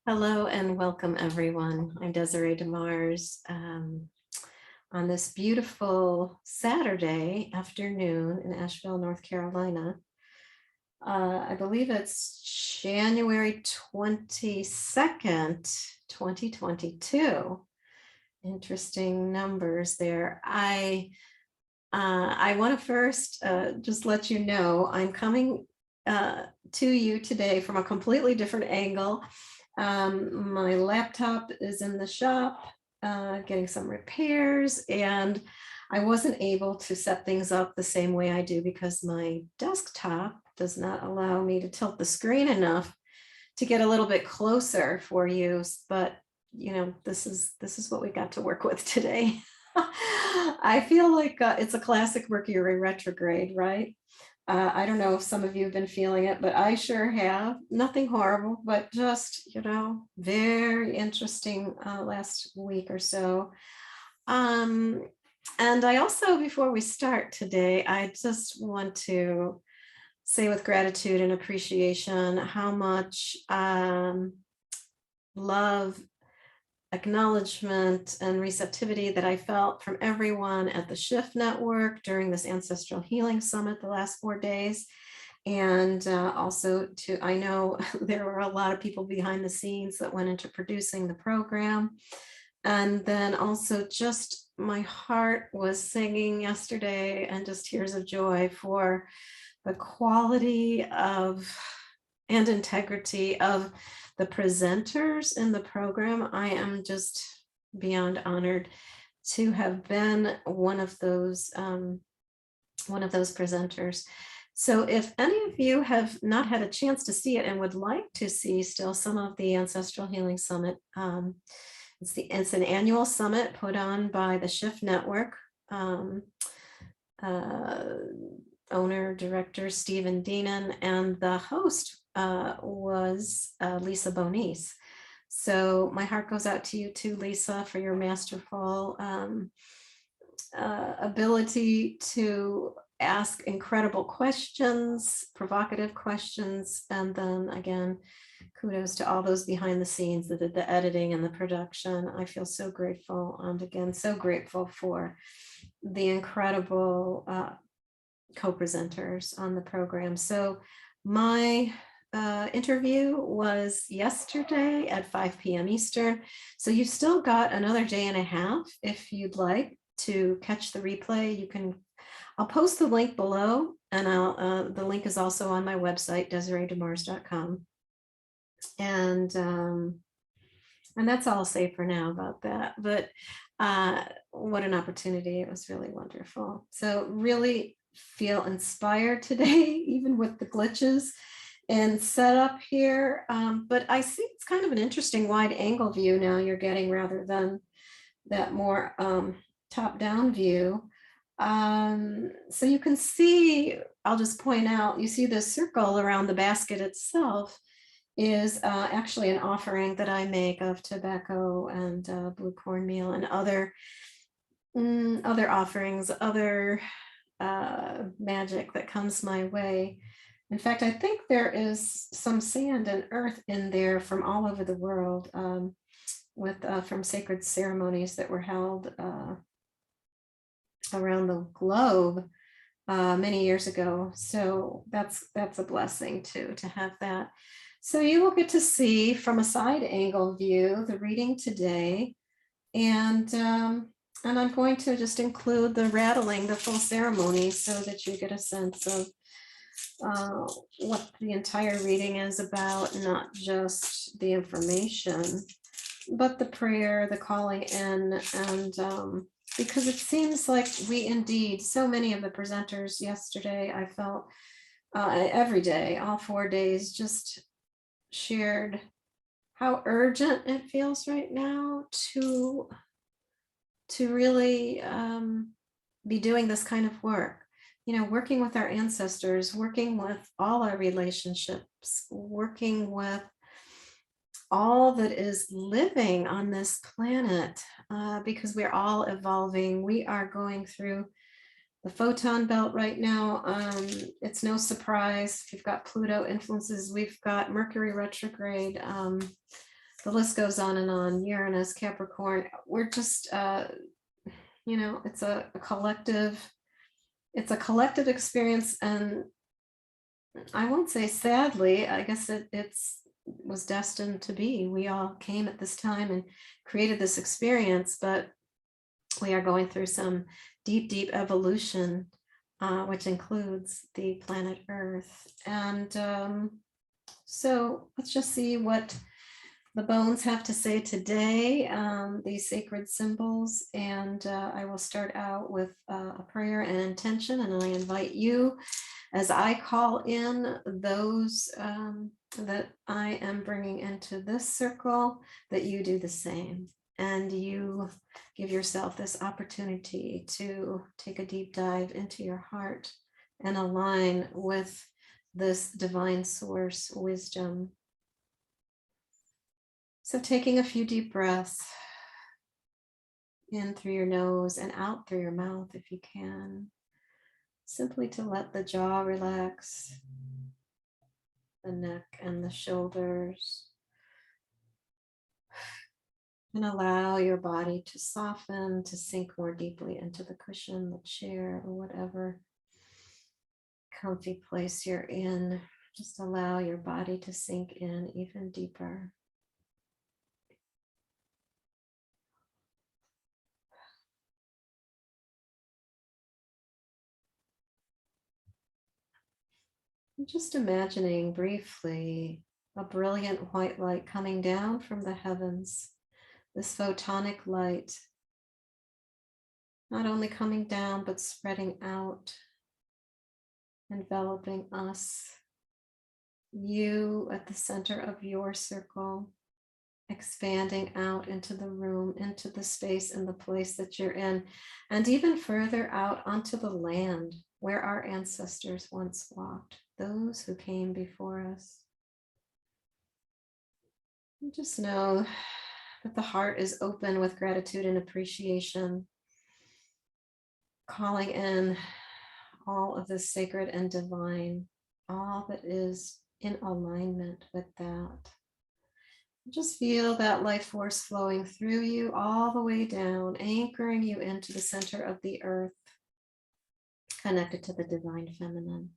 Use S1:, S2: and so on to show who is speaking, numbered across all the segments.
S1: Hello and welcome everyone. I'm Desiree DeMars. On this beautiful Saturday afternoon in Asheville, North Carolina. I believe it's January 22nd, 2022. Interesting numbers there. I want to first just let you know I'm coming to you today from a completely different angle. My laptop is in the shop getting some repairs, and I wasn't able to set things up the same way I do because my desktop does not allow me to tilt the screen enough to get a little bit closer for use. But this is what we got to work with today. I feel like it's a classic Mercury retrograde, right? I don't know if some of you have been feeling it, but I sure have. Nothing horrible, but just, very interesting last week or so. And I also, before we start today, I just want to say with gratitude and appreciation how much love, acknowledgement, and receptivity that I felt from everyone at the Shift Network during this Ancestral Healing Summit the last 4 days. And also I know there were a lot of people behind the scenes that went into producing the program. And then also just my heart was singing yesterday and just tears of joy for the quality of and integrity of the presenters in the program. I am just beyond honored to have been one of those presenters. So if any of you have not had a chance to see it and would like to see still some of the Ancestral Healing Summit, it's an annual summit put on by the Shift Network. Owner, director Stephen Deenan, and the host was Lisa Bonnice. So my heart goes out to you too, Lisa, for your masterful ability to ask incredible questions, provocative questions, and then again, kudos to all those behind the scenes that did the editing and the production. I feel so grateful, and again, so grateful for the incredible co-presenters on the program. So my interview was yesterday at 5 p.m. Eastern. So you've still got another day and a half if you'd like to catch the replay. You can, I'll post the link below, and the link is also on my website, DesireeDemars.com. And that's all I'll say for now about that. But what an opportunity. It was really wonderful. So really feel inspired today, even with the glitches and setup here. But I see it's kind of an interesting wide angle view now you're getting rather than that more top-down view. So you can see, I'll just point out, you see this circle around the basket itself is actually an offering that I make of tobacco and blue cornmeal and other offerings, other magic that comes my way. In fact, I think there is some sand and earth in there from all over the world from sacred ceremonies that were held around the globe many years ago. So that's a blessing too, to have that. So you will get to see from a side angle view the reading today, and I'm going to just include the rattling, the full ceremony, so that you get a sense of what the entire reading is about, not just the information, but the prayer, the calling in, and because it seems like we indeed, so many of the presenters yesterday, I felt every day, all 4 days, just shared how urgent it feels right now to really be doing this kind of work, working with our ancestors, working with all our relationships, working with all that is living on this planet, because we're all evolving. We are going through the photon belt right now. It's no surprise. We've got Pluto influences. We've got Mercury retrograde The list goes on and on. Uranus, Capricorn, we're just, it's a collective experience. And I won't say sadly, I guess it's was destined to be. We all came at this time and created this experience, but we are going through some deep evolution, which includes the planet Earth. And so let's just see what the bones have to say today, these sacred symbols. And I will start out with a prayer and intention, and I invite you, as I call in those that I am bringing into this circle, that you do the same. And you give yourself this opportunity to take a deep dive into your heart and align with this divine source wisdom. So taking a few deep breaths in through your nose and out through your mouth if you can, simply to let the jaw relax, the neck and the shoulders, and allow your body to soften, to sink more deeply into the cushion, the chair, or whatever comfy place you're in. Just allow your body to sink in even deeper. Just imagining briefly a brilliant white light coming down from the heavens, this photonic light, not only coming down, but spreading out, enveloping us, you at the center of your circle, expanding out into the room, into the space and the place that you're in, and even further out onto the land where our ancestors once walked, those who came before us. And just know that the heart is open with gratitude and appreciation, calling in all of the sacred and divine, all that is in alignment with that. Just feel that life force flowing through you all the way down, anchoring you into the center of the earth, connected to the divine feminine,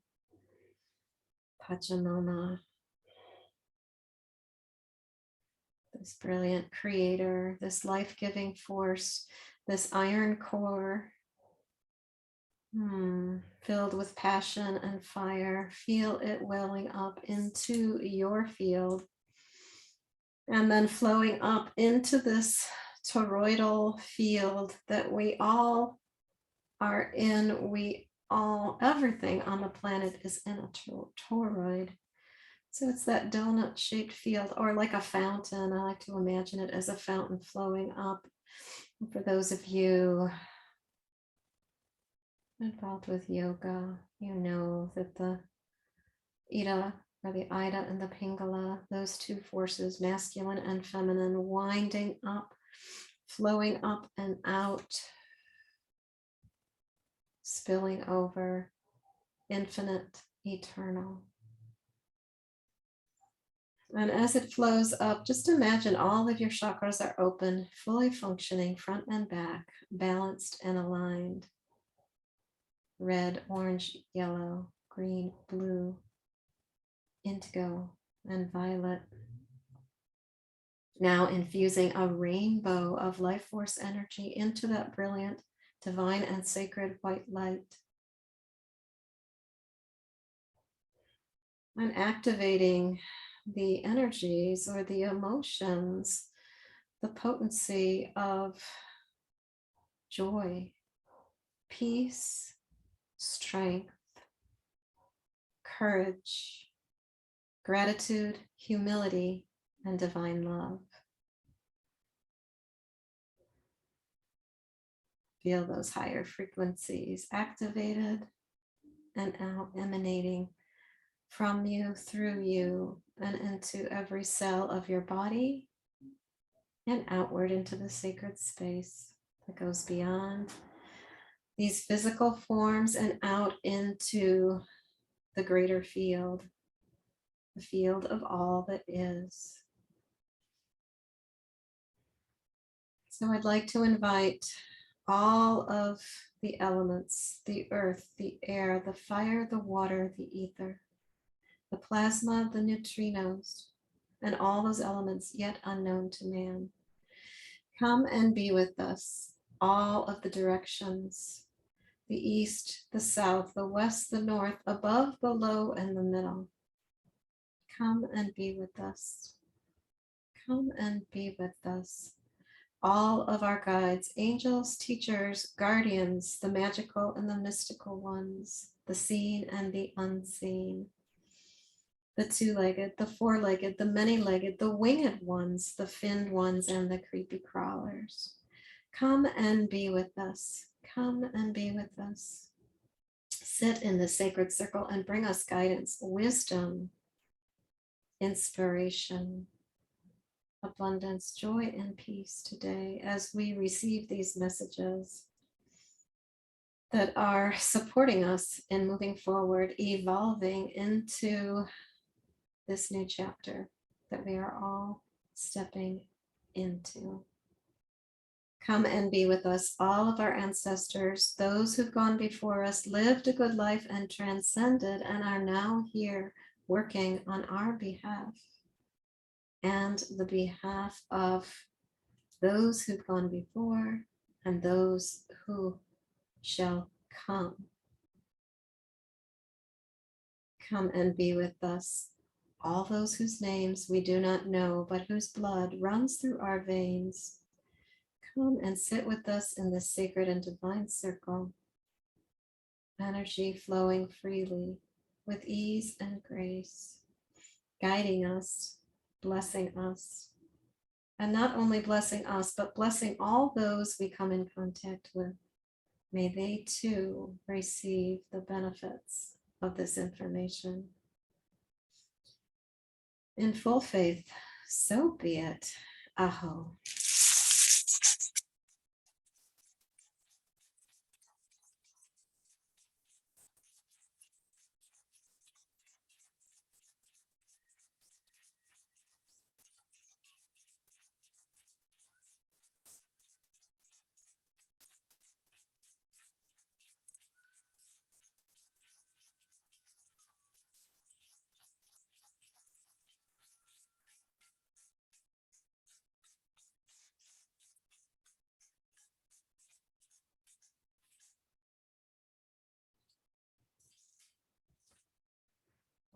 S1: Pachamama, this brilliant creator, this life-giving force, this iron core, filled with passion and fire. Feel it welling up into your field and then flowing up into this toroidal field that we all are in. Everything on the planet is in a toroid. So it's that donut-shaped field, or like a fountain. I like to imagine it as a fountain flowing up. And for those of you involved with yoga, you know that the Ida, or the Ida and the Pingala, those two forces, masculine and feminine, winding up, flowing up and out, spilling over, infinite, eternal. And as it flows up, just imagine all of your chakras are open, fully functioning, front and back, balanced and aligned. Red, orange, yellow, green, blue, indigo, and violet. Now infusing a rainbow of life force energy into that brilliant, divine, and sacred white light. And activating the energies or the emotions, the potency of joy, peace, strength, courage, gratitude, humility, and divine love. Feel those higher frequencies activated and out, emanating from you, through you, and into every cell of your body, and outward into the sacred space that goes beyond these physical forms and out into the greater field, the field of all that is. So I'd like to invite all of the elements, the earth, the air, the fire, the water, the ether, the plasma, the neutrinos, and all those elements yet unknown to man. Come and be with us, all of the directions, the east, the south, the west, the north, above, below, and the middle. Come and be with us. Come and be with us. All of our guides, angels, teachers, guardians, the magical and the mystical ones, the seen and the unseen, the two-legged, the four-legged, the many-legged, the winged ones, the finned ones, and the creepy crawlers. Come and be with us. Come and be with us. Sit in the sacred circle and bring us guidance, wisdom, inspiration, abundance, joy, and peace today as we receive these messages that are supporting us in moving forward, evolving into this new chapter that we are all stepping into. Come and be with us, all of our ancestors, those who've gone before us, lived a good life and transcended and are now here working on our behalf and the behalf of those who've gone before and those who shall come. Come and be with us, all those whose names we do not know, but whose blood runs through our veins. Come and sit with us in this sacred and divine circle, energy flowing freely with ease and grace, guiding us, blessing us, and not only blessing us, but blessing all those we come in contact with. May they too receive the benefits of this information. In full faith, so be it. Aho.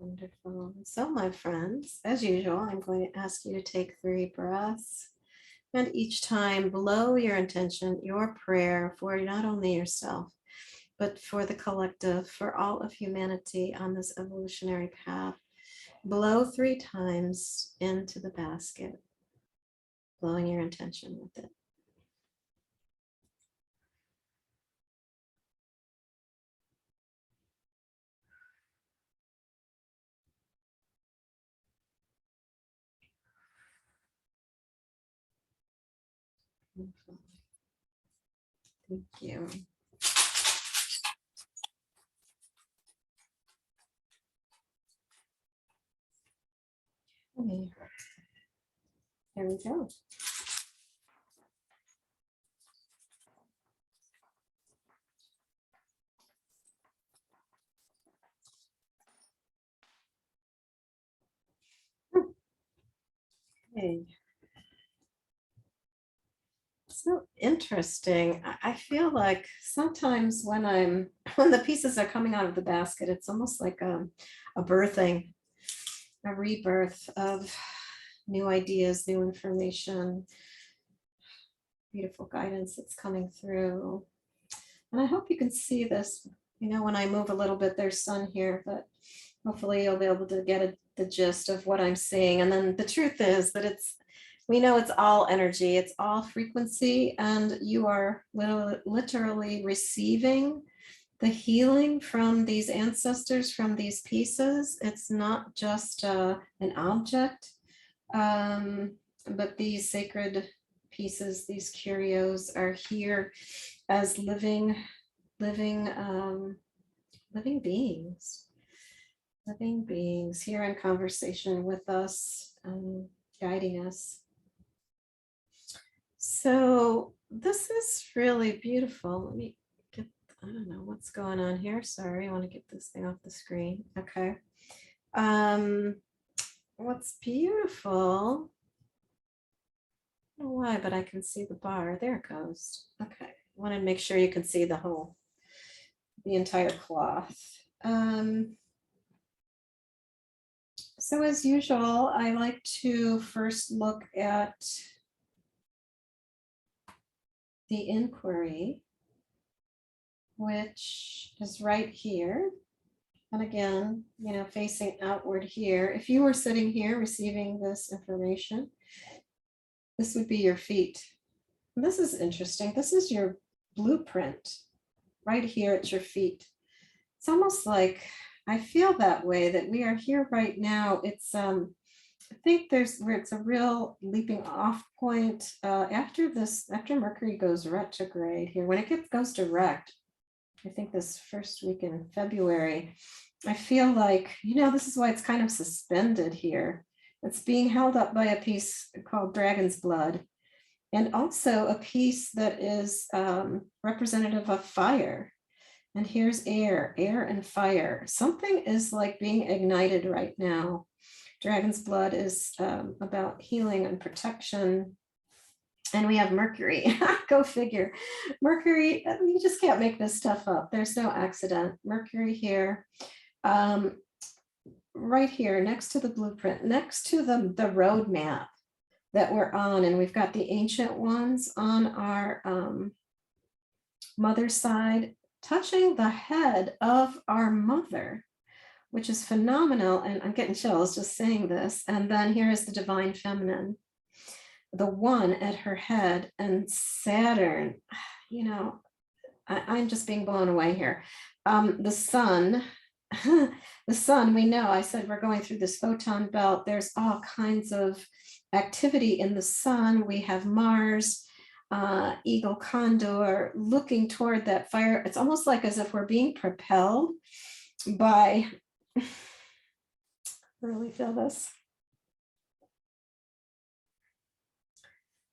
S1: Wonderful. So, my friends, as usual, I'm going to ask you to take 3 breaths. And each time, blow your intention, your prayer for not only yourself, but for the collective, for all of humanity on this evolutionary path. Blow 3 times into the basket, blowing your intention with it. Thank you. Okay. There we go. Okay. So interesting. I feel like sometimes when the pieces are coming out of the basket, it's almost like a birthing, a rebirth of new ideas, new information, beautiful guidance that's coming through. And I hope you can see this. You know, when I move a little bit, there's sun here, but hopefully you'll be able to get the gist of what I'm seeing. And then the truth is that we know it's all energy, it's all frequency, and you are literally receiving the healing from these ancestors, from these pieces. It's not just an object, but these sacred pieces, these curios, are here as living beings here in conversation with us, guiding us. So this is really beautiful. Let me get, I don't know what's going on here. Sorry, I want to get this thing off the screen. Okay. What's beautiful, I don't know why, but I can see the bar. There it goes. Okay. I want to make sure you can see the entire cloth. So as usual, I like to first look at the inquiry, which is right here. And again, facing outward here. If you were sitting here receiving this information, this would be your feet. And this is interesting. This is your blueprint right here at your feet. It's almost like I feel that way, that we are here right now. It's I think it's a real leaping off point after Mercury goes retrograde here. When it goes direct, I think this first week in February, I feel like, this is why it's kind of suspended here. It's being held up by a piece called Dragon's Blood, and also a piece that is representative of fire. And here's air and fire. Something is like being ignited right now. Dragon's Blood is about healing and protection. And we have Mercury. Go figure. Mercury, you just can't make this stuff up. There's no accident. Mercury here, right here, next to the blueprint, next to the roadmap that we're on. And we've got the ancient ones on our mother's side, touching the head of our mother, which is phenomenal. And I'm getting chills just saying this. And then here is the divine feminine, the one at her head, and Saturn, I'm just being blown away here. The sun, the sun, we know, I said we're going through this photon belt. There's all kinds of activity in the sun. We have Mars, Eagle Condor, looking toward that fire. It's almost like as if we're being propelled by, I really feel this.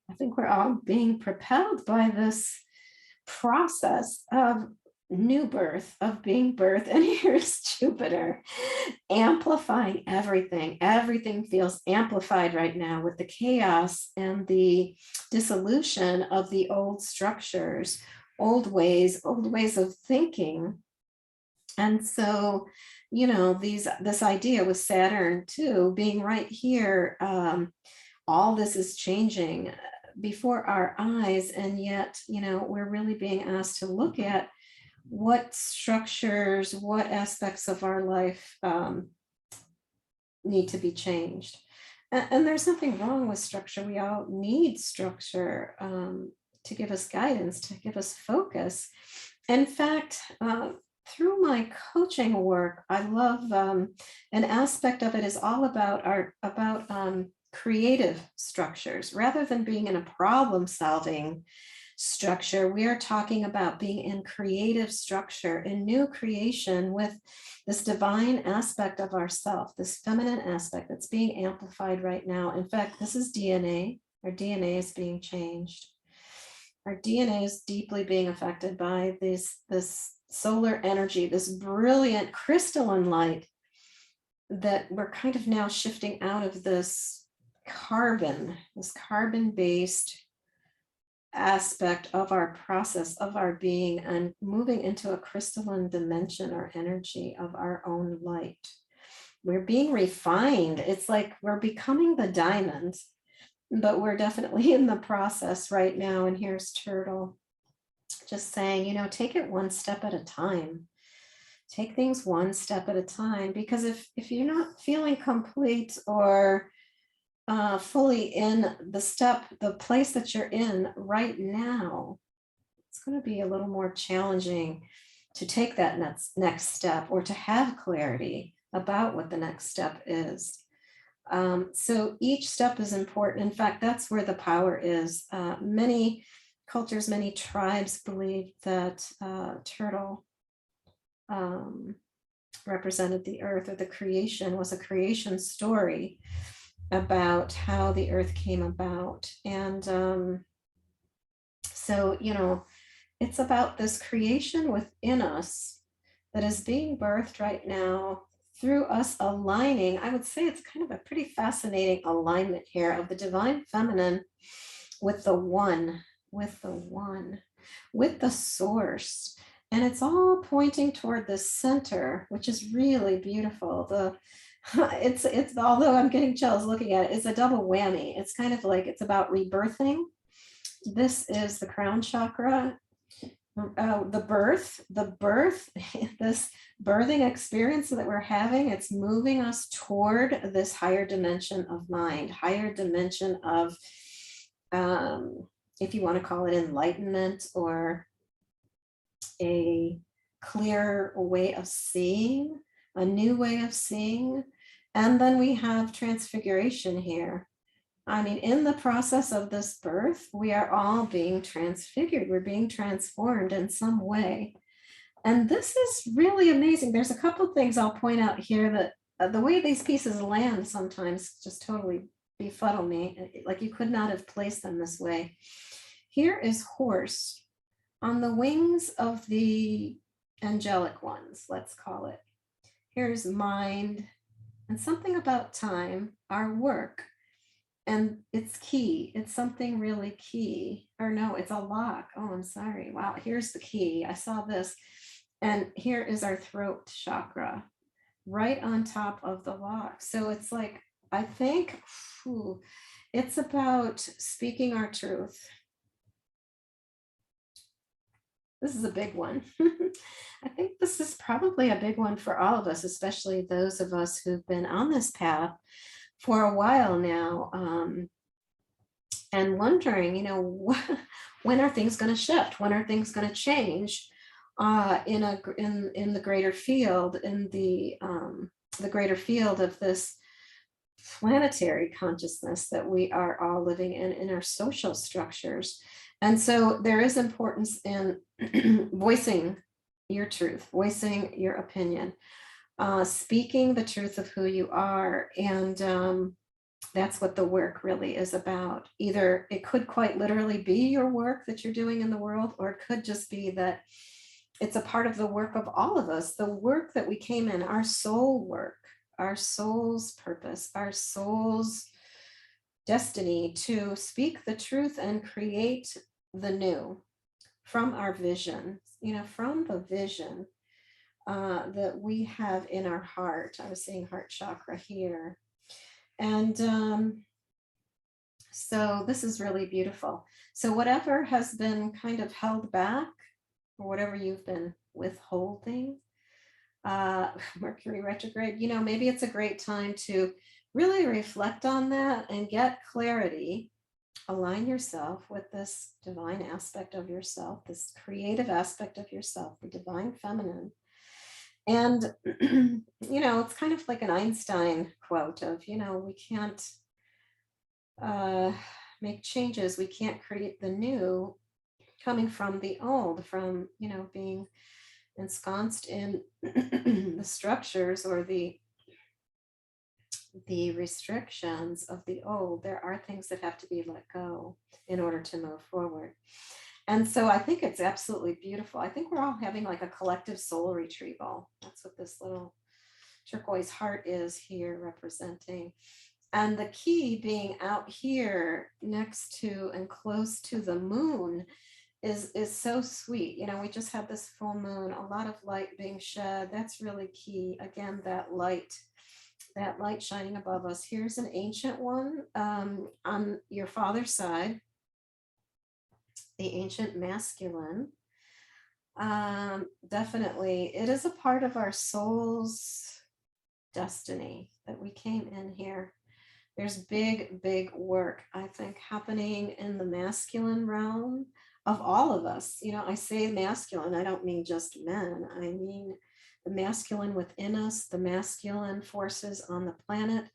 S1: I think we're all being propelled by this process of new birth, of being birthed. And here's Jupiter amplifying everything. Everything feels amplified right now with the chaos and the dissolution of the old structures, old ways of thinking. And so, this idea with Saturn too, being right here, all this is changing before our eyes, and yet, we're really being asked to look at what structures, what aspects of our life need to be changed. And there's nothing wrong with structure. We all need structure to give us guidance, to give us focus. In fact, through my coaching work, I love an aspect of it is all about creative structures. Rather than being in a problem-solving structure, we are talking about being in creative structure, in new creation, with this divine aspect of ourself, this feminine aspect that's being amplified right now. In fact, this is DNA. Our DNA is being changed. Our DNA is deeply being affected by this solar energy, this brilliant crystalline light, that we're kind of now shifting out of this carbon-based aspect of our process of our being, and moving into a crystalline dimension or energy of our own light. We're being refined. It's like we're becoming the diamond, but we're definitely in the process right now. And here's Turtle just saying, take it one step at a time. Take things one step at a time, because if you're not feeling complete or fully in the place that you're in right now, it's going to be a little more challenging to take that next step, or to have clarity about what the next step is. So each step is important. In fact, that's where the power is. Many cultures, many tribes believe that Turtle represented the earth, or the creation was a creation story about how the earth came about. And So, it's about this creation within us that is being birthed right now through us aligning. I would say it's kind of a pretty fascinating alignment here of the divine feminine with the one, with the one, with the source. And it's all pointing toward the center, which is really beautiful. It's although I'm getting chills looking at it, it's a double whammy. It's kind of like it's about rebirthing. This is the crown chakra. The birth, this birthing experience that we're having, it's moving us toward this higher dimension of mind, higher dimension of, if you want to call it enlightenment, or a clear way of seeing, a new way of seeing. And then we have transfiguration here. I mean, in the process of this birth, we are all being transfigured. We're being transformed in some way. And this is really amazing. There's a couple of things I'll point out here that the way these pieces land sometimes just totally befuddle me. Like you could not have placed them this way. Here is horse on the wings of the angelic ones, let's call it. Here's mind and something about time, our work. And it's key. It's something really key. Or no, it's a lock. Oh, I'm sorry. Wow, here's the key. I saw this. And here is our throat chakra right on top of the lock. So it's like, I think it's about speaking our truth. This is a big one. I think this is probably a big one for all of us, especially those of us who've been on this path for a while now, and wondering, when are things going to shift? When are things going to change in the greater field, in the greater field of this planetary consciousness that we are all living in our social structures. And so there is importance in voicing your truth, voicing your opinion, speaking the truth of who you are. And that's what the work really is about. Either it could quite literally be your work that you're doing in the world, or it could just be that it's a part of the work of all of us, the work that we came in, our soul work, our soul's purpose, our soul's destiny to speak the truth and create the new from our vision, from the vision that we have in our heart. I was saying heart chakra here. And so this is really beautiful. So whatever has been kind of held back, or whatever you've been withholding, Mercury retrograde, maybe it's a great time to really reflect on that and get clarity. Align yourself with this divine aspect of yourself, this creative aspect of yourself, the divine feminine. And, it's kind of like an Einstein quote of, we can't make changes. We can't create the new coming from the old, from, being ensconced in the structures or the restrictions of the old. There are things that have to be let go in order to move forward. And so I think it's absolutely beautiful. I think we're all having like a collective soul retrieval. That's what this little turquoise heart is here representing. And the key being out here next to and close to the moon is so sweet. We just had this full moon, a lot of light being shed. That's really key. Again, that light shining above us. Here's an ancient one on your father's side, the ancient masculine. Definitely, it is a part of our soul's destiny that we came in here. There's big, big work, I think, happening in the masculine realm of all of us. I say masculine, I don't mean just men. I mean the masculine within us, the masculine forces on the planet,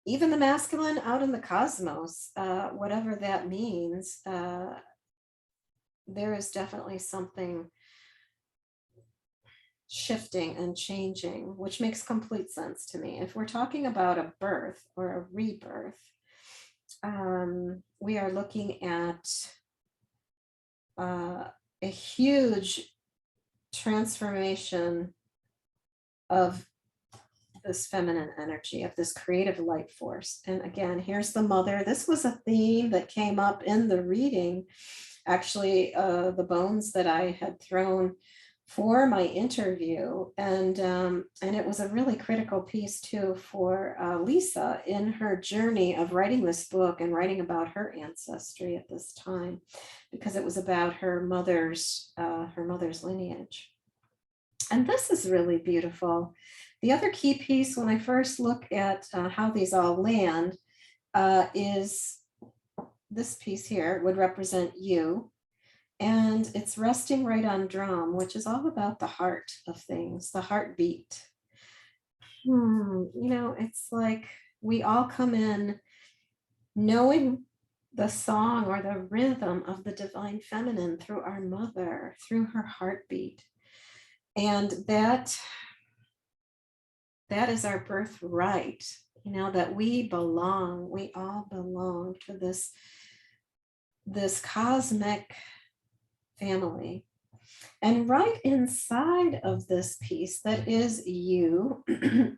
S1: even the masculine out in the cosmos, whatever that means. There is definitely something shifting and changing, which makes complete sense to me. If we're talking about a birth or a rebirth, we are looking at a huge transformation of this feminine energy, of this creative light force. And again, here's the mother. This was a theme that came up in the reading. Actually, the bones that I had thrown for my interview, and it was a really critical piece too for Lisa in her journey of writing this book and writing about her ancestry at this time, because it was about her mother's lineage. And this is really beautiful. The other key piece, when I first look at how these all land, is this piece here would represent you. And it's resting right on drum, which is all about the heart of things, the heartbeat. You know, it's like we all come in knowing the song or the rhythm of the divine feminine through our mother, through her heartbeat. And that is our birthright, you know, that we all belong to this cosmic family. And right inside of this piece that is you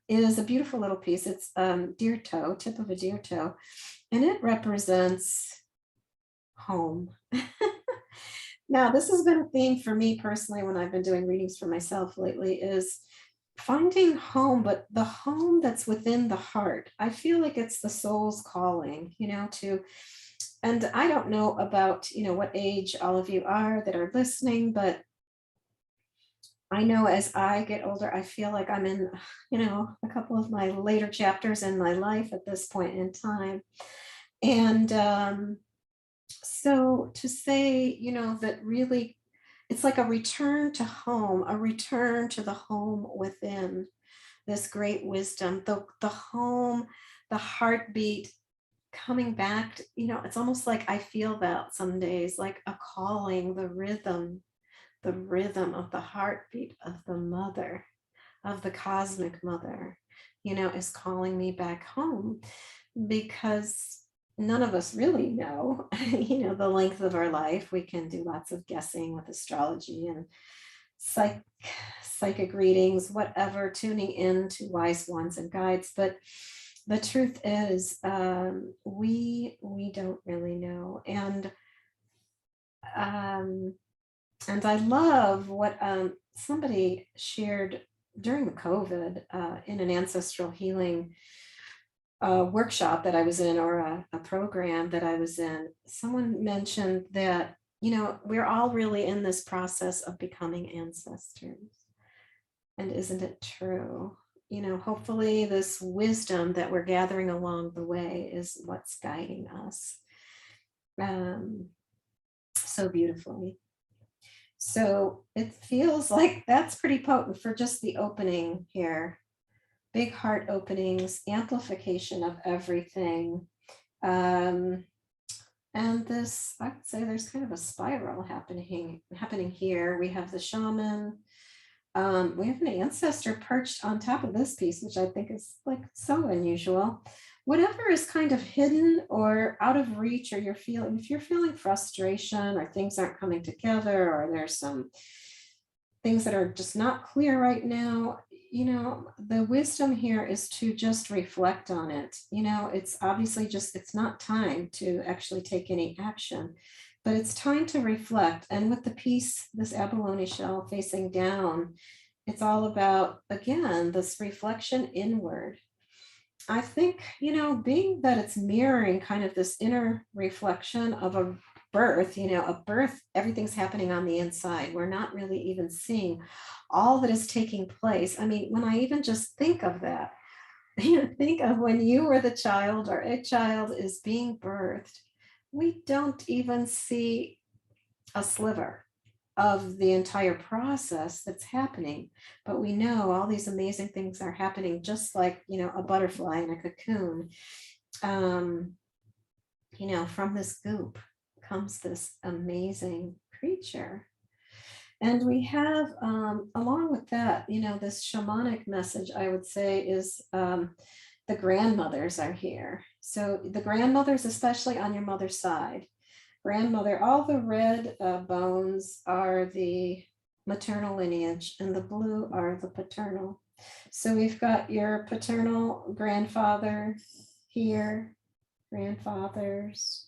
S1: is a beautiful little piece. It's deer toe, tip of a deer toe, and it represents home. Now, this has been a theme for me personally when I've been doing readings for myself lately, is finding home, but the home that's within the heart. I feel like it's the soul's calling, you know, and I don't know about, you know, what age all of you are that are listening, but I know as I get older, I feel like I'm in, you know, a couple of my later chapters in my life at this point in time. And so to say, you know, that really it's like a return to home, a return to the home within, this great wisdom, the home, the heartbeat coming back, you know, it's almost like I feel that some days, like a calling, the rhythm of the heartbeat of the mother, of the cosmic mother, you know, is calling me back home, because none of us really know, you know, the length of our life. We can do lots of guessing with astrology and psychic readings, whatever, tuning in to wise ones and guides. But the truth is, we don't really know. And I love what somebody shared during the COVID in an ancestral healing workshop that I was in, or a program that I was in. Someone mentioned that, you know, we're all really in this process of becoming ancestors. And isn't it true? You know, hopefully this wisdom that we're gathering along the way is what's guiding us so beautifully. So it feels like that's pretty potent for just the opening here. Big heart openings, amplification of everything. And this, I would say there's kind of a spiral happening here. We have the shaman. We have an ancestor perched on top of this piece, which I think is like so unusual. Whatever is kind of hidden or out of reach, or if you're feeling frustration, or things aren't coming together, or there's some things that are just not clear right now, you know, the wisdom here is to just reflect on it. You know, it's obviously it's not time to actually take any action, but it's time to reflect. And with the piece, this abalone shell facing down, it's all about, again, this reflection inward. I think, you know, being that it's mirroring kind of this inner reflection of a birth, you know, a birth, everything's happening on the inside. We're not really even seeing all that is taking place. I mean, when I even just think of that, you know, think of when you were the child, or a child is being birthed, we don't even see a sliver of the entire process that's happening, but we know all these amazing things are happening, just like, you know, a butterfly in a cocoon. You know, from this goop comes this amazing creature. And we have, along with that, you know, this shamanic message, I would say, is the grandmothers are here. So the grandmothers, especially on your mother's side, grandmother. All the red bones are the maternal lineage, and the blue are the paternal. So we've got your paternal grandfather here, grandfathers,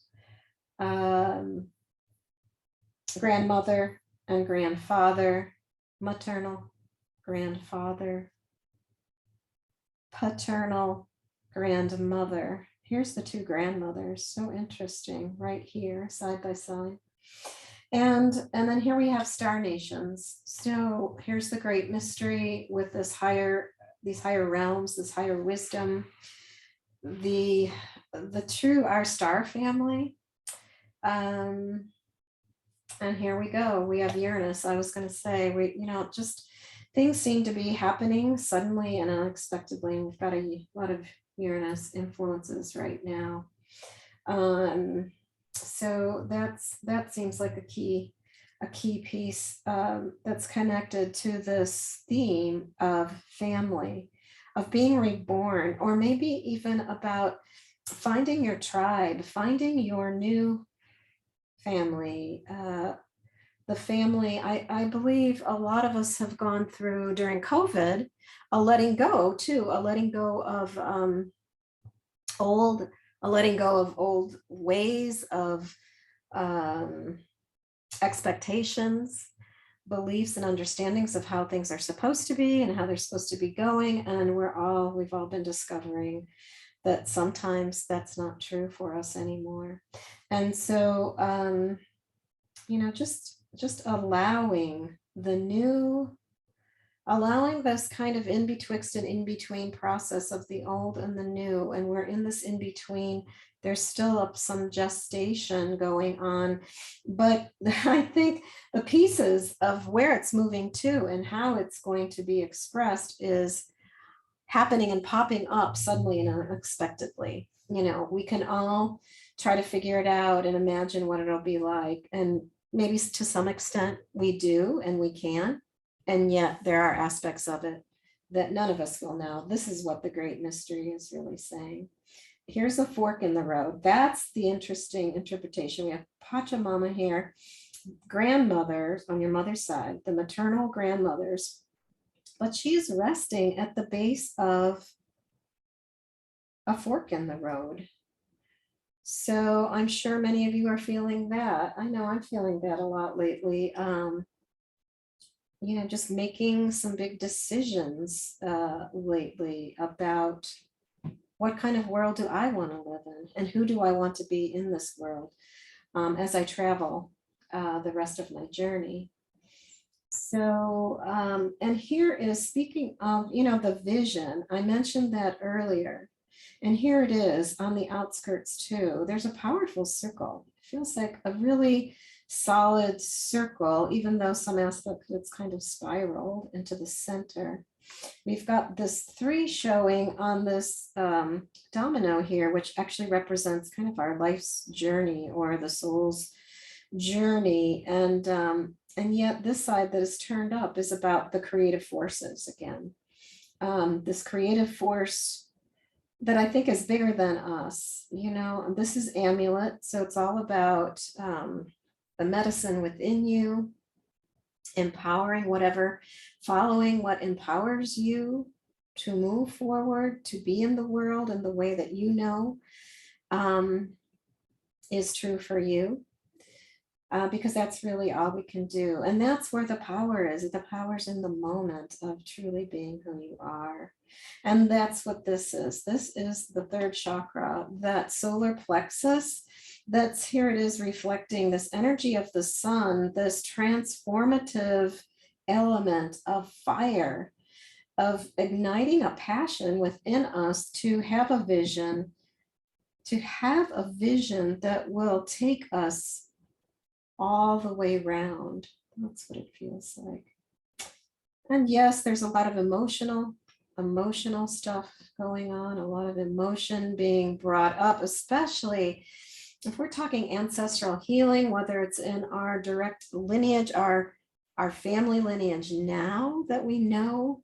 S1: grandmother and grandfather, maternal, grandfather, paternal, grandmother. Here's the two grandmothers. So interesting, right here, side by side. And then here we have star nations. So here's the great mystery with these higher realms, this higher wisdom, the true our star family. And here we go. We have Uranus. I was going to say, just things seem to be happening suddenly and unexpectedly. And we've got a lot of Uranus influences right now. So that seems like a key piece that's connected to this theme of family, of being reborn, or maybe even about finding your tribe, finding your new family. The family, I believe a lot of us have gone through during COVID, a letting go too, a letting go of old ways of expectations, beliefs, and understandings of how things are supposed to be and how they're supposed to be going. And we've all been discovering that sometimes that's not true for us anymore. And so, just allowing the new, allowing this kind of in betwixt and in between process of the old and the new. And we're in this in between. There's still some gestation going on, but I think the pieces of where it's moving to and how it's going to be expressed is happening and popping up suddenly and unexpectedly. We can all try to figure it out and imagine what it'll be like. And maybe to some extent we do and we can. And yet there are aspects of it that none of us will know. This is what the great mystery is really saying. Here's a fork in the road. That's the interesting interpretation. We have Pachamama here, grandmothers on your mother's side, the maternal grandmothers, but she's resting at the base of a fork in the road. So I'm sure many of you are feeling that. I know I'm feeling that a lot lately. Just making some big decisions lately about what kind of world do I want to live in and who do I want to be in this world as I travel the rest of my journey. So, and here is speaking of, the vision. I mentioned that earlier. And here it is on the outskirts too. There's a powerful circle. It feels like a really solid circle, even though some aspect it's kind of spiraled into the center. We've got this 3 showing on this domino here, which actually represents kind of our life's journey or the soul's journey. And yet this side that is turned up is about the creative forces again. This creative force that I think is bigger than us. This is amulet. So it's all about the medicine within you, empowering whatever, following what empowers you to move forward, to be in the world in the way that is true for you. Because that's really all we can do. And that's where the power is. The power's in the moment of truly being who you are. And that's what this is. This is the 3rd chakra, that solar plexus. That's here it is reflecting this energy of the sun, this transformative element of fire, of igniting a passion within us to have a vision, that will take us all the way around. That's what it feels like. And yes, there's a lot of emotional stuff going on, a lot of emotion being brought up, especially if we're talking ancestral healing, whether it's in our direct lineage, our family lineage now that we know.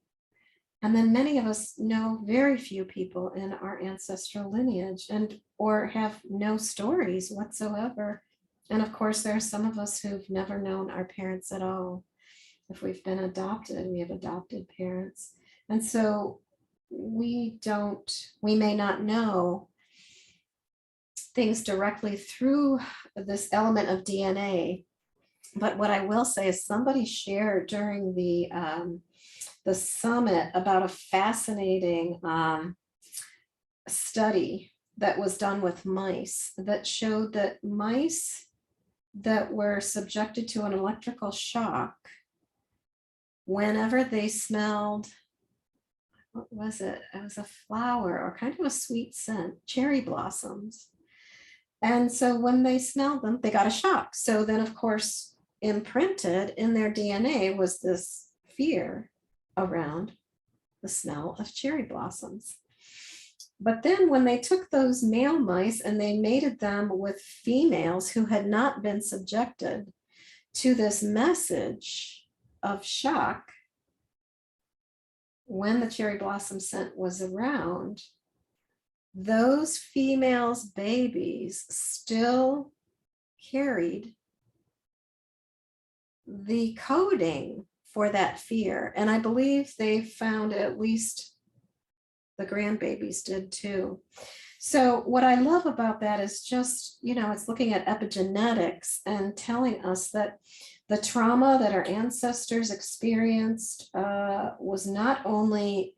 S1: And then many of us know very few people in our ancestral lineage or have no stories whatsoever And of course, there are some of us who've never known our parents at all. If we've been adopted, we have adopted parents. And so we may not know things directly through this element of DNA. But what I will say is somebody shared during the summit about a fascinating study that was done with mice that showed that mice that were subjected to an electrical shock, whenever they smelled, what was it? It was a flower or kind of a sweet scent, cherry blossoms. And so when they smelled them, they got a shock. So then, of course, imprinted in their DNA was this fear around the smell of cherry blossoms. But then when they took those male mice and they mated them with females who had not been subjected to this message of shock, when the cherry blossom scent was around, those females' babies still carried the coding for that fear. And I believe they found at least the grandbabies did too. So what I love about that is just, it's looking at epigenetics and telling us that the trauma that our ancestors experienced was not only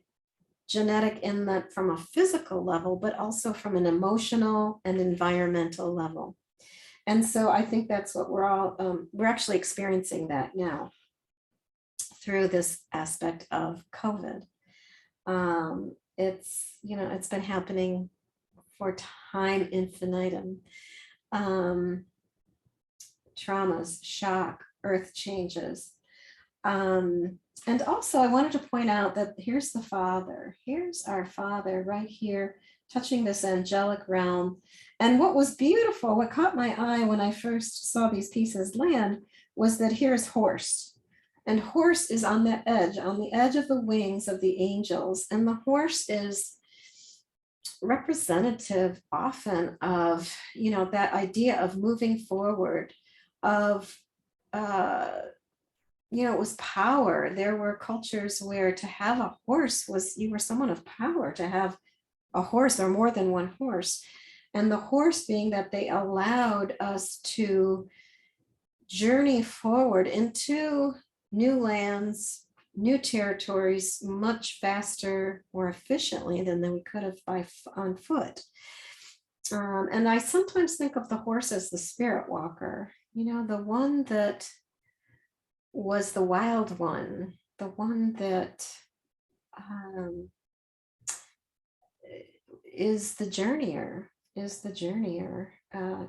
S1: genetic in that from a physical level, but also from an emotional and environmental level. And so I think that's what we're actually experiencing that now through this aspect of COVID. It's been happening for time infinitum. Traumas, shock, earth changes. And also I wanted to point out that here's the Father. Here's our Father right here, touching this angelic realm. And what was beautiful, what caught my eye when I first saw these pieces land, was that here's horse. And horse is on the edge of the wings of the angels. And the horse is representative often of, that idea of moving forward, of, it was power. There were cultures where to have a horse was, you were someone of power, to have a horse or more than one horse. And the horse being that they allowed us to journey forward into new lands, new territories, much faster, more efficiently than we could have on foot. And I sometimes think of the horse as the spirit walker, the one that was the wild one, the one that is the journeyer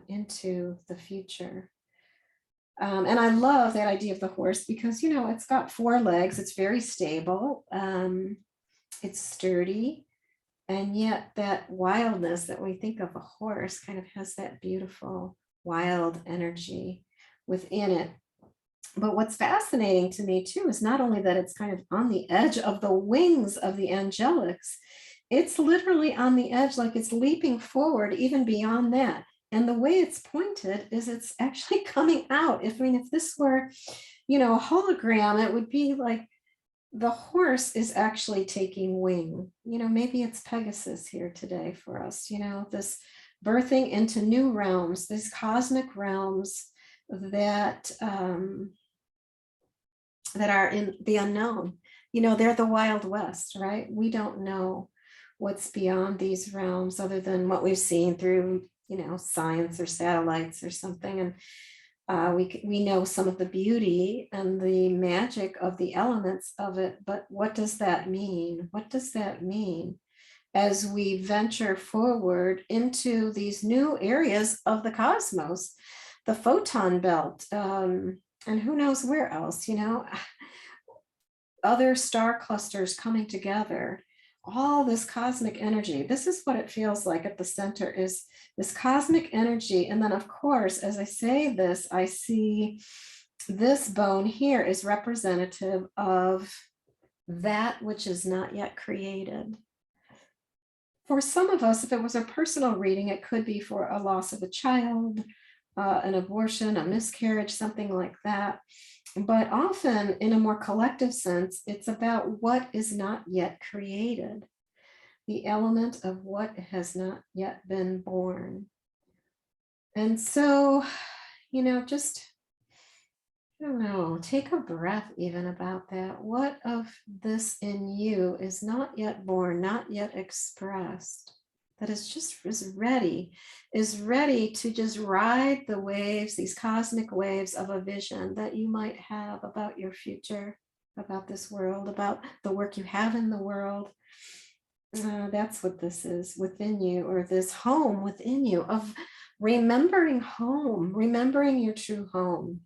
S1: into the future. And I love that idea of the horse because, it's got 4 legs. It's very stable. It's sturdy. And yet that wildness that we think of a horse kind of has that beautiful wild energy within it. But what's fascinating to me too is not only that it's kind of on the edge of the wings of the angelics, it's literally on the edge, like it's leaping forward even beyond that. And the way it's pointed is it's actually coming out. If this were, a hologram, it would be like the horse is actually taking wing. Maybe it's Pegasus here today for us, this birthing into new realms, these cosmic realms that that are in the unknown. They're the Wild West, right? We don't know what's beyond these realms other than what we've seen through, science or satellites or something. And we know some of the beauty and the magic of the elements of it, but what does that mean? What does that mean as we venture forward into these new areas of the cosmos, the photon belt, and who knows where else, other star clusters coming together, all this cosmic energy. This is what it feels like at the center, is this cosmic energy. And then of course, as I say this, I see this bone here is representative of that which is not yet created. For some of us, if it was a personal reading, it could be for a loss of a child, an abortion, a miscarriage, something like that. But often in a more collective sense, it's about what is not yet created, the element of what has not yet been born. And so, just, I don't know, take a breath even about that. What of this in you is not yet born, not yet expressed, that is ready to just ride the waves, these cosmic waves of a vision that you might have about your future, about this world, about the work you have in the world. That's what this is within you, or this home within you of remembering home, remembering your true home.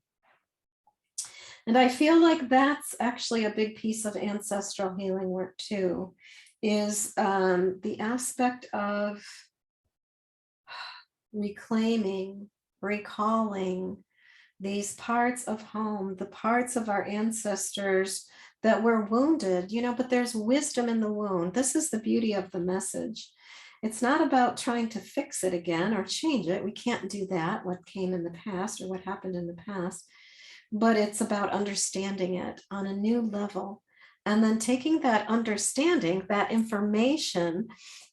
S1: And I feel like that's actually a big piece of ancestral healing work too, is the aspect of reclaiming, recalling these parts of home, the parts of our ancestors that were wounded, but there's wisdom in the wound. This is the beauty of the message. It's not about trying to fix it again or change it. We can't do that, what came in the past or what happened in the past, but it's about understanding it on a new level. And then taking that understanding, that information,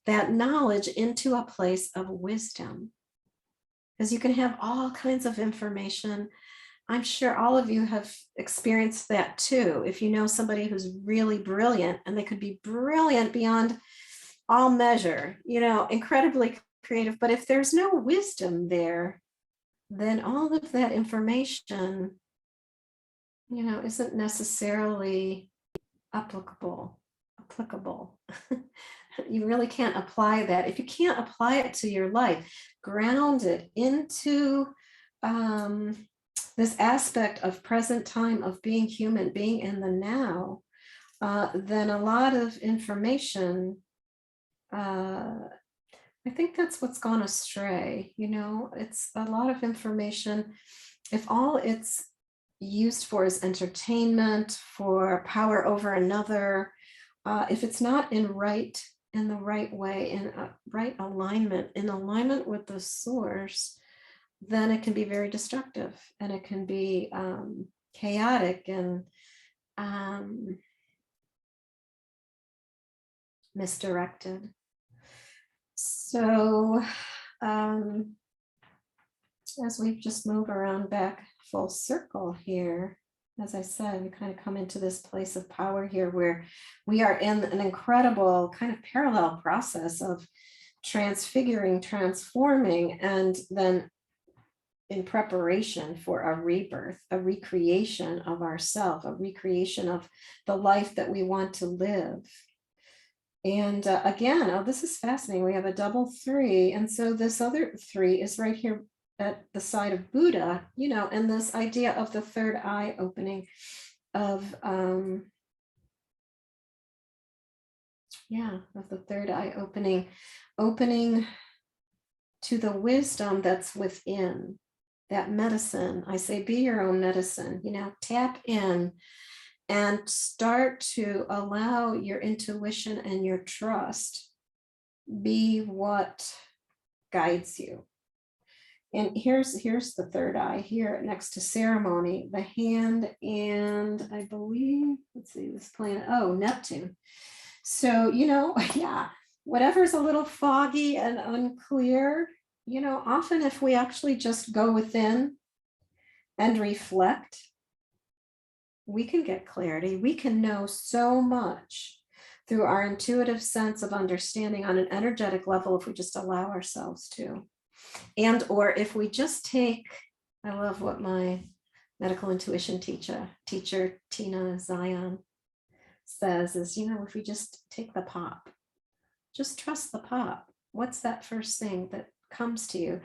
S1: that knowledge into a place of wisdom. Because you can have all kinds of information. I'm sure all of you have experienced that too. If you know somebody who's really brilliant, and they could be brilliant beyond all measure, incredibly creative, but if there's no wisdom there, then all of that information, isn't necessarily applicable. You really can't apply that. If you can't apply it to your life, ground it into this aspect of present time, of being human, being in the now, then a lot of information, I think that's what's gone astray. It's a lot of information. If all it's used for is entertainment, for power over another, if it's not in the right way, in right alignment, in alignment with the source, then it can be very destructive, and it can be chaotic and misdirected. So as we just move around back full circle here, as I said, we kind of come into this place of power here where we are in an incredible kind of parallel process of transfiguring, transforming, and then in preparation for a rebirth, a recreation of ourself, a recreation of the life that we want to live. And again, this is fascinating. We have a double 3. And so this other 3 is right here at the side of Buddha, and this idea of the third eye opening, of the third eye opening to the wisdom that's within, that medicine. I say, be your own medicine, tap in and start to allow your intuition and your trust be what guides you. And here's the third eye here next to ceremony, the hand, and I believe, let's see, this planet, Neptune. So, whatever's a little foggy and unclear, often if we actually just go within and reflect, we can get clarity. We can know so much through our intuitive sense of understanding on an energetic level if we just allow ourselves to. And or if we just take, I love what my medical intuition teacher Tina Zion says is, if we just take the pop, just trust the pop. What's that first thing that comes to you?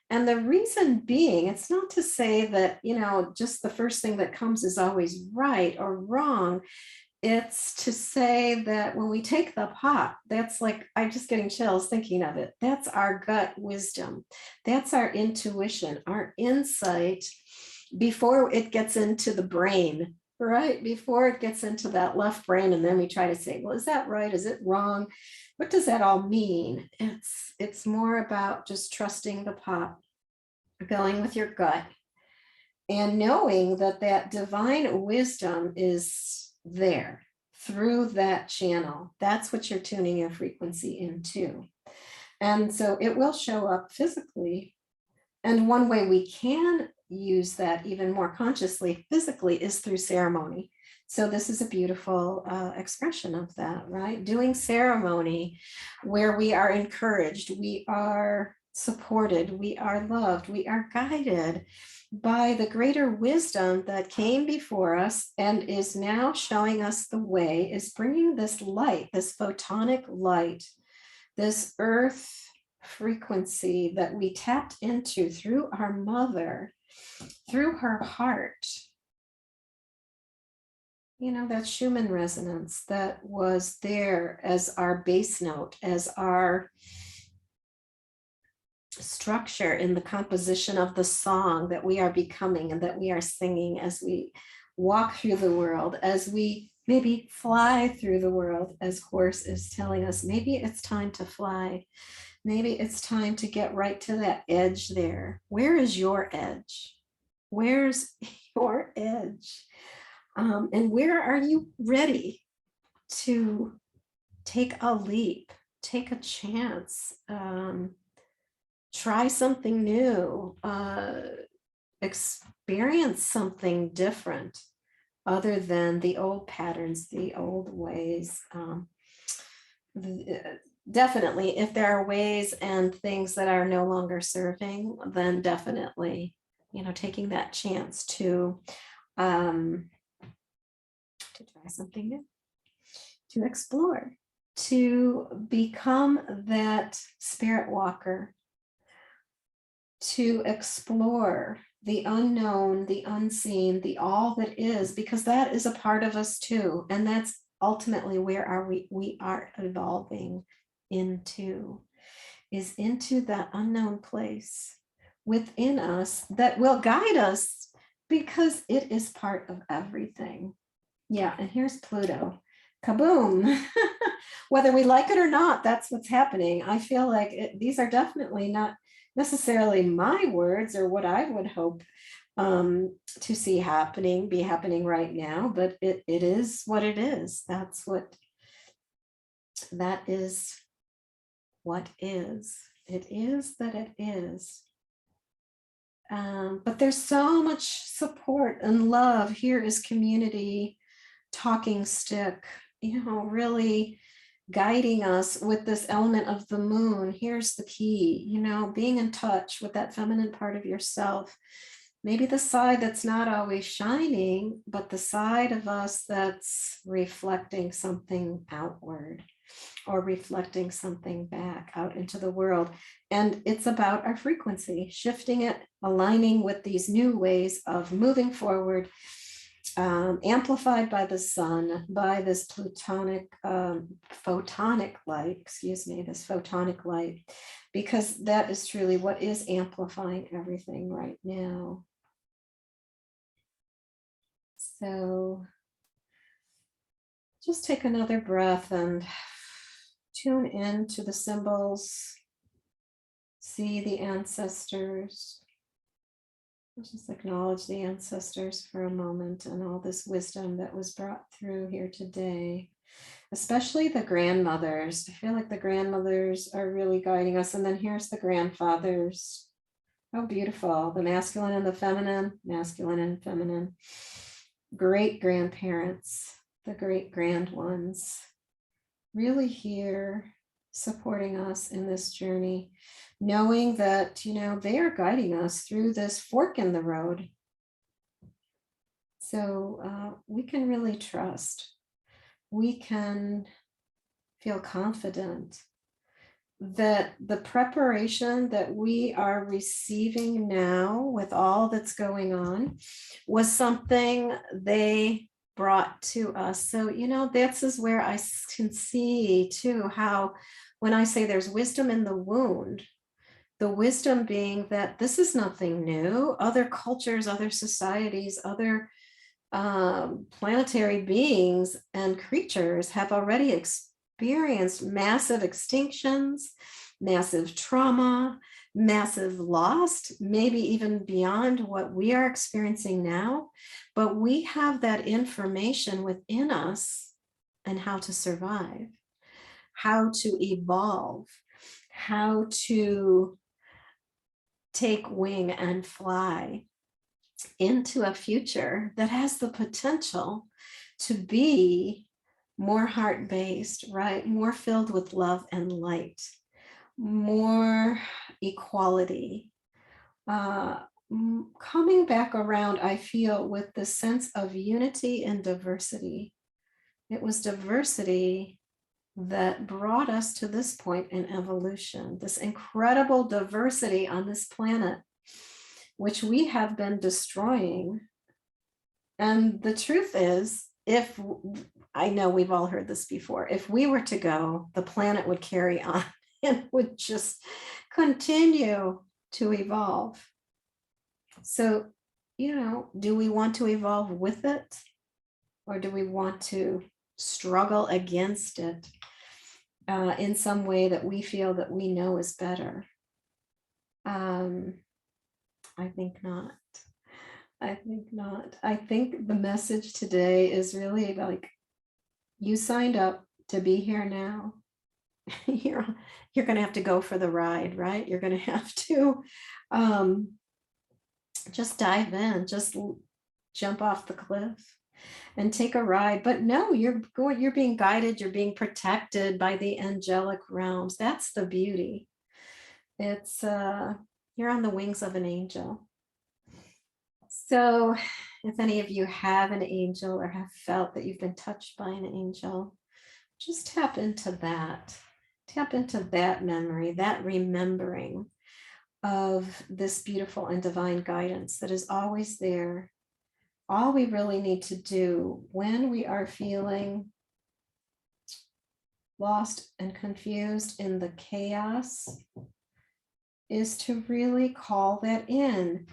S1: And the reason being, it's not to say that, just the first thing that comes is always right or wrong. It's to say that when we take the pop, that's like, I'm just getting chills thinking of it. That's our gut wisdom. That's our intuition, our insight before it gets into the brain, right? Before it gets into that left brain. And then we try to say, well, is that right? Is it wrong? What does that all mean? It's more about just trusting the pop going with your gut and knowing that that divine wisdom is there through that channel. That's what you're tuning your frequency into. And so it will show up physically. And one way we can use that even more consciously physically is through ceremony. So this is a beautiful expression of that, right? Doing ceremony where we are encouraged, we are supported, we are loved, we are guided by the greater wisdom that came before us and is now showing us the way, is bringing this light, this photonic light, this earth frequency that we tapped into through our mother, through her heart. You know, that Schumann resonance that was there as our bass note, as our structure in the composition of the song that we are becoming and that we are singing as we walk through the world, as we maybe fly through the world, as Course is telling us, maybe it's time to fly. Maybe it's time to get right to that edge there. Where is your edge? Where's your edge? And where are you ready to take a leap, take a chance, try something new, experience something different other than the old patterns, the old ways? Definitely, if there are ways and things that are no longer serving, then definitely, you know, taking that chance to try something new, to explore, to become that spirit walker, to explore the unknown, the unseen, the all that is, because that is a part of us too. And that's ultimately where we are evolving into, is into that unknown place within us that will guide us because it is part of everything. Yeah, and here's Pluto. Kaboom. Whether we like it or not, that's what's happening. I feel like these are definitely not necessarily my words or what I would hope to see be happening right now, but it is what it is. That is what is. It is that it is. But there's so much support and love. Here is community, talking stick, you know, really guiding us with this element of the moon. Here's the key, you know, being in touch with that feminine part of yourself. Maybe the side that's not always shining, but the side of us that's reflecting something outward or reflecting something back out into the world. And it's about our frequency, shifting it, aligning with these new ways of moving forward, amplified by the sun, by this photonic light, this photonic light, because that is truly what is amplifying everything right now. So just take another breath and tune in to the symbols, see the ancestors. Just acknowledge the ancestors for a moment and all this wisdom that was brought through here today, especially the grandmothers. I feel like the grandmothers are really guiding us. And then here's the grandfathers. How beautiful, the masculine and the feminine, masculine and feminine. Great grandparents, the great grand ones, really here supporting us in this journey, knowing that, you know, they are guiding us through this fork in the road. So we can really trust, we can feel confident that the preparation that we are receiving now with all that's going on was something they brought to us. So, you know, this is where I can see too how when I say there's wisdom in the wound, the wisdom being that this is nothing new. Other cultures, other societies, other planetary beings and creatures have already experienced massive extinctions, massive trauma, massive loss, maybe even beyond what we are experiencing now, but we have that information within us and how to survive, how to evolve, how to take wing and fly into a future that has the potential to be more heart-based, right? More filled with love and light, more equality. Coming back around, I feel, with the sense of unity and diversity. It was diversity that brought us to this point in evolution, this incredible diversity on this planet, which we have been destroying. And the truth is, if I know we've all heard this before, if we were to go, the planet would carry on and would just continue to evolve. So, do we want to evolve with it? Or do we want to struggle against it in some way that we feel that we know is better? I think not. I think not. I think the message today is really like, you signed up to be here now. You're going to have to go for the ride, right? You're going to have to just dive in, just jump off the cliff and take a ride. But no, you're being guided, you're being protected by the angelic realms. That's the beauty. It's you're on the wings of an angel. So if any of you have an angel or have felt that you've been touched by an angel, just tap into that. Tap into that memory, that remembering of this beautiful and divine guidance that is always there. All we really need to do when we are feeling lost and confused in the chaos is to really call that in.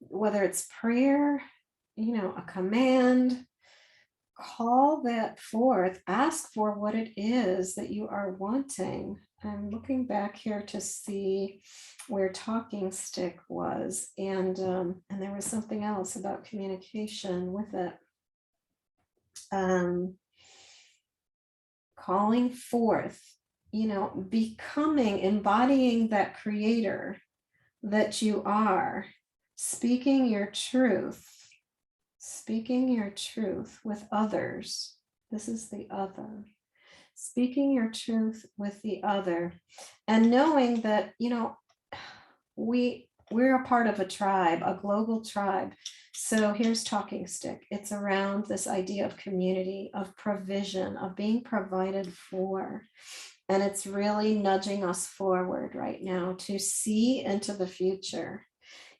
S1: Whether it's prayer, a command, call that forth, ask for what it is that you are wanting. I'm looking back here to see where talking stick was, and there was something else about communication with it. Calling forth, becoming, embodying that creator that you are, speaking your truth with others. This is the other. Speaking your truth with the other, and knowing that, we're a part of a tribe, a global tribe. So here's talking stick. It's around this idea of community, of provision, of being provided for. And it's really nudging us forward right now to see into the future.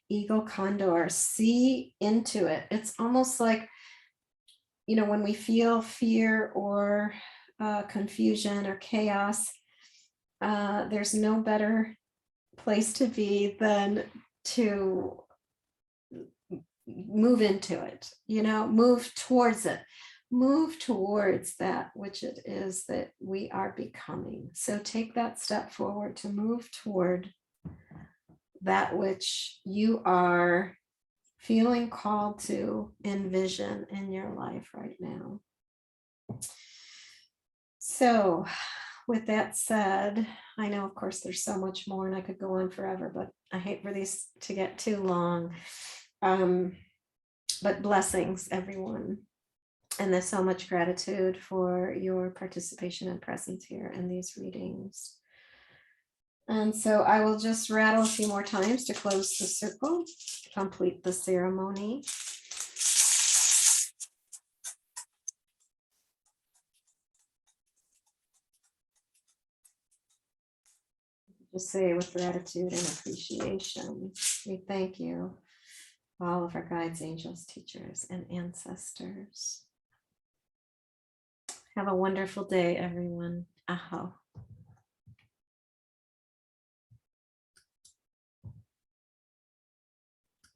S1: Eagle condor, see into it. It's almost like, when we feel fear or confusion or chaos, there's no better place to be than to move into it, move towards it, move towards that which it is that we are becoming. So take that step forward to move toward that which you are feeling called to envision in your life right now. So with that said, I know, of course, there's so much more and I could go on forever, but I hate for these to get too long. But blessings, everyone. And there's so much gratitude for your participation and presence here in these readings. And so I will just rattle a few more times to close the circle, complete the ceremony. Just say with gratitude and appreciation, we thank you, all of our guides, angels, teachers, and ancestors. Have a wonderful day, everyone. Aho.